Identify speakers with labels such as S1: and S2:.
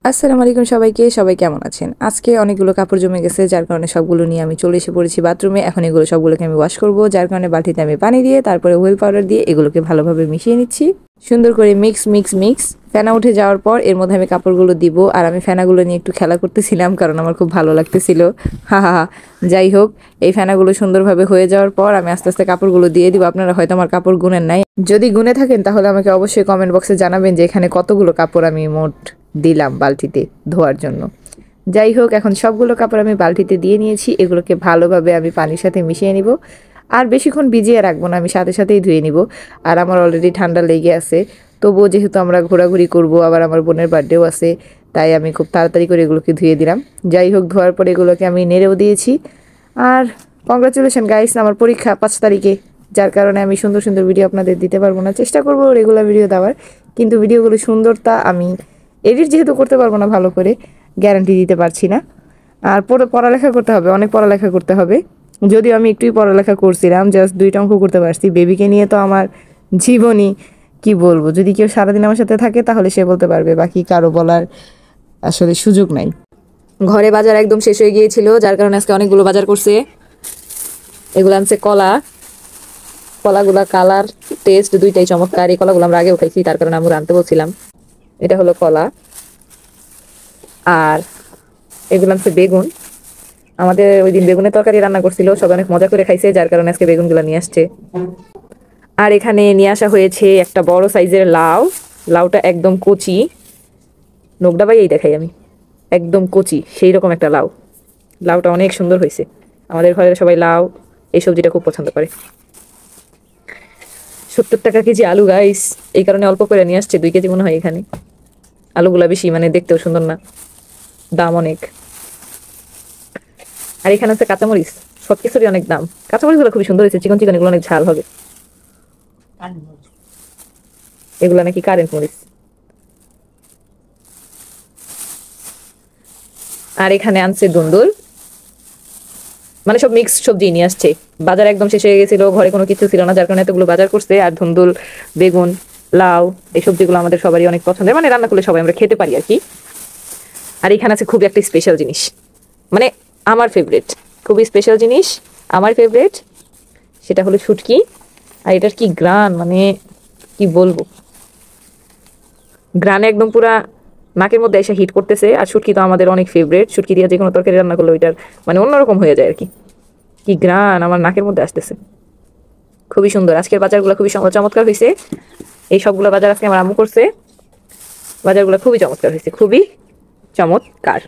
S1: আসসালামু আলাইকুম সবাইকে। সবাই কেমন আছেন? আজকে অনেকগুলো কাপড় জমে গেছে, যার কারণে সবগুলো নিয়ে আমি চলে এসে পড়েছি বাথরুমে। এখন এগুলো সবগুলোকে আমি ওয়াশ করব, যার কারণে বালতিতে আমি পানি দিয়ে তারপরে হুইল পাউডার দিয়ে এগুলোকে ভালোভাবে মিশিয়ে নিচ্ছি। সুন্দর করে মিক্স মিক্স মিক্স। ফেনা উঠে যাওয়ার পর এর মধ্যে আমি কাপড়গুলো দিব, আর আমি ফেনাগুলো নিয়ে একটু খেলা করতেছিলাম কারণ আমার খুব ভালো লাগতেছিল। হা হা হা। যাই হোক, এই ফেনাগুলো সুন্দরভাবে হয়ে যাওয়ার পর আমি আস্তে আস্তে কাপড়গুলো দিয়ে দিব। আপনারা হয়তো আমার কাপড় গুনেন নাই, যদি গুনে থাকেন তাহলে আমাকে অবশ্যই কমেন্ট বক্সে জানাবেন যে এখানে কতগুলো কাপড় আমি মোট দিলাম বালতিতে ধোয়ার জন্য। যাই হোক, এখন সবগুলো কাপড় আমি বালতিতে দিয়ে নিয়েছি। এগুলোকে ভালোভাবে আমি পানির সাথে মিশিয়ে নিব, আর বেশিক্ষণ ভিজিয়ে রাখবো না, আমি সাথে সাথেই ধুয়ে নিব। আর আমার অলরেডি ঠান্ডা লেগে আছে, তবুও যেহেতু আমরা ঘোরাঘুরি করব, আবার আমার বোনের বার্থডেও আছে, তাই আমি খুব তাড়াতাড়ি করে এগুলোকে ধুয়ে দিলাম। যাই হোক, ধোয়ার পরে এগুলোকে আমি নেড়েও দিয়েছি। আর কংগ্রাচুলেশন গাইস, আমার পরীক্ষা 5 তারিখে, যার কারণে আমি সুন্দর সুন্দর ভিডিও আপনাদের দিতে পারবো না। চেষ্টা করবো রেগুলার ভিডিও দেওয়ার, কিন্তু ভিডিওগুলো সুন্দরতা আমি এডিট যেহেতু করতে পারবো না ভালো করে, গ্যারান্টি দিতে পারছি না। আর পড়ালেখা করতে হবে, অনেক পড়ালেখা করতে হবে। যদিও আমি একটুই পড়ালেখা করছিলাম, জাস্ট 2টা অঙ্ক করতে পারছি। বেবিকে নিয়ে তো আমার জীবনই, কি বলবো, যদি কেউ সারাদিন আমার সাথে থাকে তাহলে সে বলতে পারবে, বাকি কারো বলার আসলে সুযোগ নাই। ঘরে বাজার একদম শেষ হয়ে গিয়েছিল, যার কারণে আজকে অনেকগুলো বাজার করছে। এগুলো আনছে কলা, কলাগুলা কালার টেস্ট দুইটাই চমৎকার। এই কলাগুলো আমরা আগে উঠাইছি, তার কারণে আমরা আনতে বলছিলাম। এটা হলো কলা। আর এগুলো হচ্ছে বেগুন। আমাদের ওই দিন বেগুনের তরকারি রান্না করছিল, সবাই অনেক মজা করে খাইছে, যার কারণে আজকে বেগুনগুলো নিয়ে আসছে। আর এখানে নিয়ে আসা হয়েছে একটা বড় সাইজের লাউ। লাউটা একদম কচি, নোকডা বাইয়েই দেখাই আমি, একদম কচি সেই রকম একটা লাউ। লাউটা অনেক সুন্দর হয়েছে। আমাদের ঘরের সবাই লাউ এই সবজিটা খুব পছন্দ করে। 70 টাকা কেজি আলু গাইস, এই কারণে অল্প করে নিয়ে আসছে, 2 কেজি মনে হয়। এখানে আলুগুলা বেশি, মানে দেখতেও সুন্দর না, দাম অনেক। আর এখানে হচ্ছে কাঁচামরিচ, সবকিছুরই অনেক দাম। কাঁচামরিচগুলো খুবই সুন্দর হয়েছে, চিকন চিকন, এগুলো অনেক ঝাল হবে। এগুলো নাকি কারেন্ট মরিচ। আর এখানে আনছে দুন্দুল, মানে সব মিক্স সবজি নিয়ে আসছে। বাজার একদম শেষ হয়ে গেছিল, ঘরে কোনো কিছু ছিল না, যার কারণে এতগুলো বাজার করছে। আর ধুন্দুল, বেগুন, লাউ, এই সবজিগুলো আমাদের সবারই অনেক পছন্দের, মানে রান্না করলে সবাই আমরা খেতে পারি আর কি। আর এখানে আছে খুবই একটা স্পেশাল জিনিস, মানে আমার ফেভারিট, খুবই স্পেশাল জিনিস, আমার ফেভারিট, সেটা হলো শুটকি। আর এটার কি গ্রান, মানে কি বলবো, গ্রানে একদম পুরা নাকের মধ্যে এসে হিট করতেছে। আর শুটকি তো আমাদের অনেক ফেভারিট, শুটকি দিয়ে যে কোনো তরকারি রান্না করলে ওইটার মানে অন্যরকম হয়ে যায় আর কি। কি গ্রান আমার নাকের মধ্যে আসতেছে, খুবই সুন্দর। আজকের বাজারগুলো খুবই চমৎকার হয়েছে। এই সবগুলো বাজার আজকে আমার আম্মু করছে, বাজারগুলো খুবই চমৎকার হয়েছে, খুবই চমৎকার।